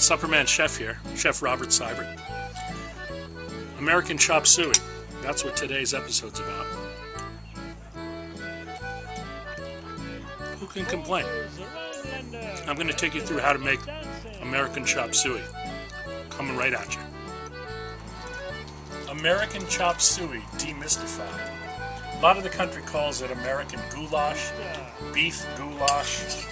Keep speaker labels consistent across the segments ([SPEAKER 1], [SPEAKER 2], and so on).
[SPEAKER 1] Supperman Chef here, Chef Robert Seibert. American Chop Suey. That's what today's episode's about. Who can complain? I'm going to take you through how to make American Chop Suey. Coming right at you. American Chop Suey demystified. A lot of the country calls it American goulash, beef goulash.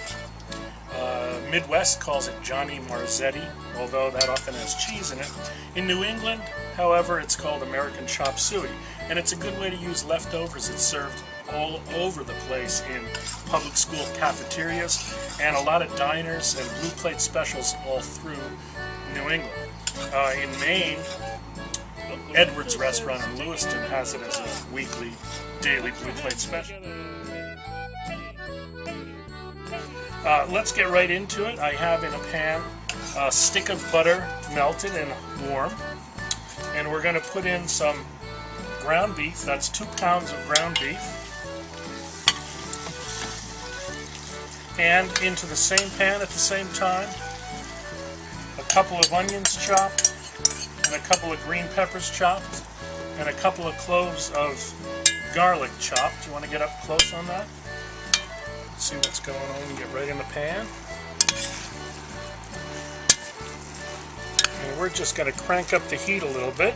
[SPEAKER 1] Midwest calls it Johnny Marzetti, although that often has cheese in it. In New England, however, it's called American Chop Suey, and it's a good way to use leftovers. It's served all over the place in public school cafeterias and a lot of diners and blue plate specials all through New England. In Maine, Edwards Restaurant in Lewiston has it as a weekly, daily blue plate special. Let's get right into it. I have in a pan a stick of butter melted and warm, and we're going to put in some ground beef. That's 2 pounds of ground beef, and into the same pan at the same time a couple of onions chopped, and a couple of green peppers chopped, and a couple of cloves of garlic chopped. You want to get up close on that? See what's going on and get right in the pan. And we're just going to crank up the heat a little bit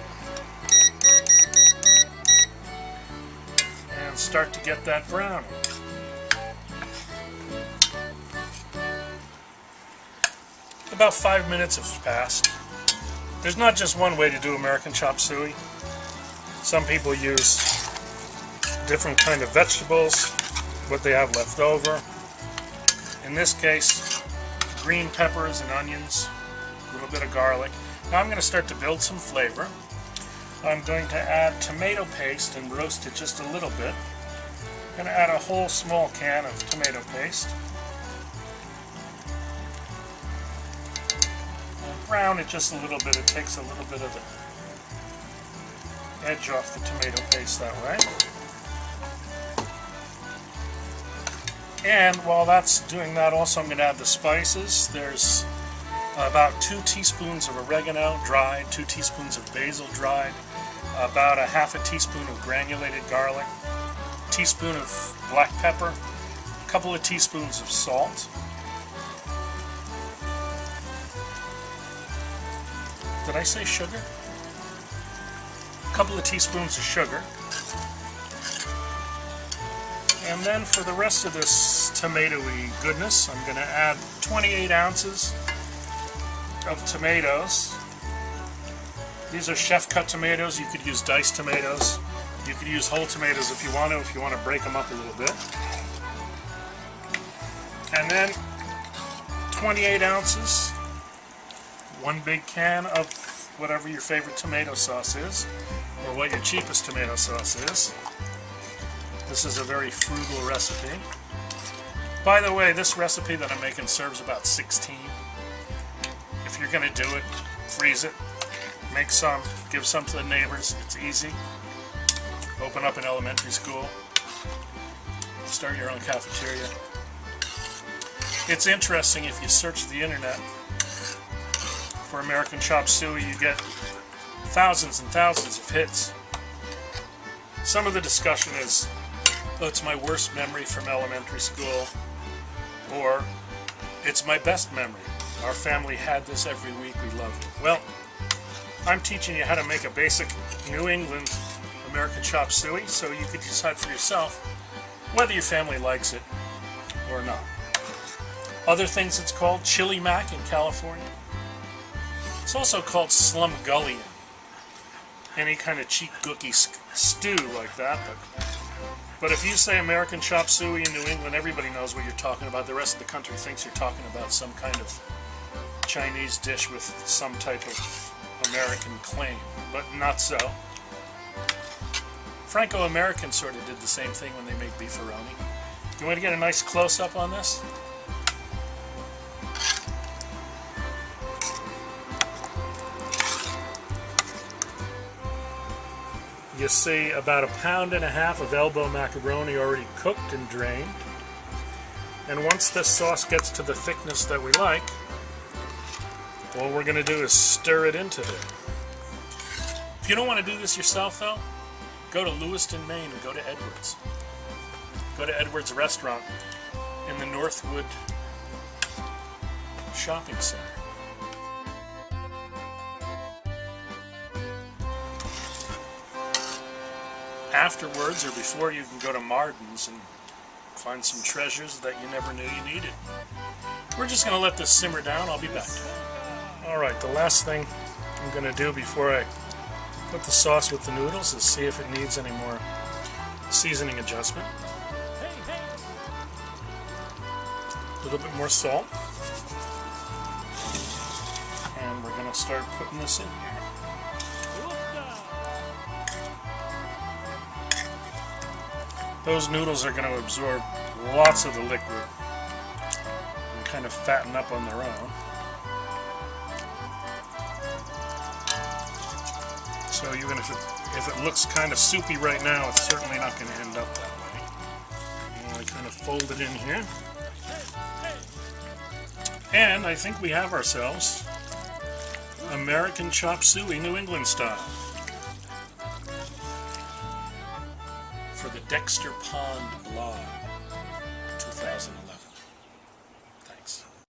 [SPEAKER 1] and start to get that browning. About 5 minutes have passed. There's not just one way to do American Chop Suey. Some people use different kind of vegetables, what they have left over. In this case, green peppers and onions, a little bit of garlic. Now I'm going to start to build some flavor. I'm going to add tomato paste and roast it just a little bit. I'm going to add a whole small can of tomato paste. I'll brown it just a little bit. It takes a little bit of the edge off the tomato paste that way. And while that's doing that, also I'm going to add the spices. There's about 2 teaspoons of oregano dried, 2 teaspoons of basil dried, about a half a teaspoon of granulated garlic, a teaspoon of black pepper, a couple of teaspoons of salt. Did I say sugar? A couple of teaspoons of sugar. And then for the rest of this tomatoey goodness, I'm going to add 28 ounces of tomatoes. These are chef-cut tomatoes. You could use diced tomatoes. You could use whole tomatoes if you want to break them up a little bit. And then 28 ounces, 1 big can of whatever your favorite tomato sauce is, or what your cheapest tomato sauce is. This is a very frugal recipe. By the way, this recipe that I'm making serves about 16. If you're going to do it, freeze it, make some, give some to the neighbors. It's easy. Open up an elementary school. Start your own cafeteria. It's interesting, if you search the internet for American Chop Suey, you get thousands and thousands of hits. Some of the discussion is, oh, it's my worst memory from elementary school, or it's my best memory. Our family had this every week, we loved it. Well, I'm teaching you how to make a basic New England American Chop Suey, so you could decide for yourself whether your family likes it or not. Other things, it's called chili mac in California. It's also called slumgullion. Any kind of cheap gooky stew like that, but if you say American Chop Suey in New England, everybody knows what you're talking about. The rest of the country thinks you're talking about some kind of Chinese dish with some type of American claim, but not so. Franco-Americans sort of did the same thing when they made beefaroni. You want to get a nice close-up on this? You see about 1.5 pounds of elbow macaroni already cooked and drained. And once this sauce gets to the thickness that we like, All we're going to do is stir it into there. If you don't want to do this yourself, though, go to Lewiston, Maine, and go to Edwards. Go to Edwards Restaurant in the Northwood Shopping Center. Afterwards, or before, you can go to Marden's and find some treasures that you never knew you needed. We're just going to let this simmer down. I'll be back. Alright, the last thing I'm going to do before I put the sauce with the noodles is see if it needs any more seasoning adjustment. A little bit more salt. And we're going to start putting this in here. Those noodles are going to absorb lots of the liquid and kind of fatten up on their own. So even if it looks kind of soupy right now, it's certainly not going to end up that way. And I kind of fold it in here. And I think we have ourselves American chop suey, New England style, for the Dexter Pond blog.